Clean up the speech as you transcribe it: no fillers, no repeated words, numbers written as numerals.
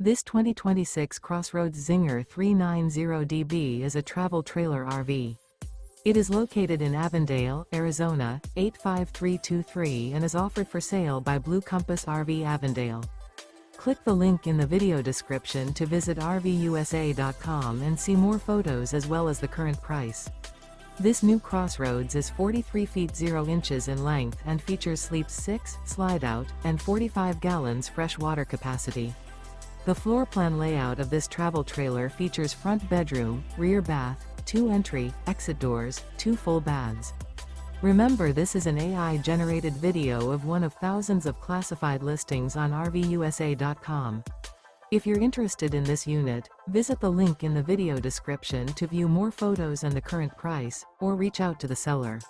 This 2026 CrossRoads Zinger 390DB is a travel trailer RV. It is located in Avondale, Arizona, 85323 and is offered for sale by Blue Compass RV Avondale. Click the link in the video description to visit RVUSA.com and see more photos as well as the current price. This new CrossRoads is 43 feet 0 inches in length and features sleeps 6, Slideout, and 45 gallons fresh water capacity. The floor plan layout of this travel trailer features front bedroom, rear bath, 2 entry, exit doors, 2 full baths. Remember, this is an AI-generated video of one of thousands of classified listings on RVUSA.com. If you're interested in this unit, visit the link in the video description to view more photos and the current price, or reach out to the seller.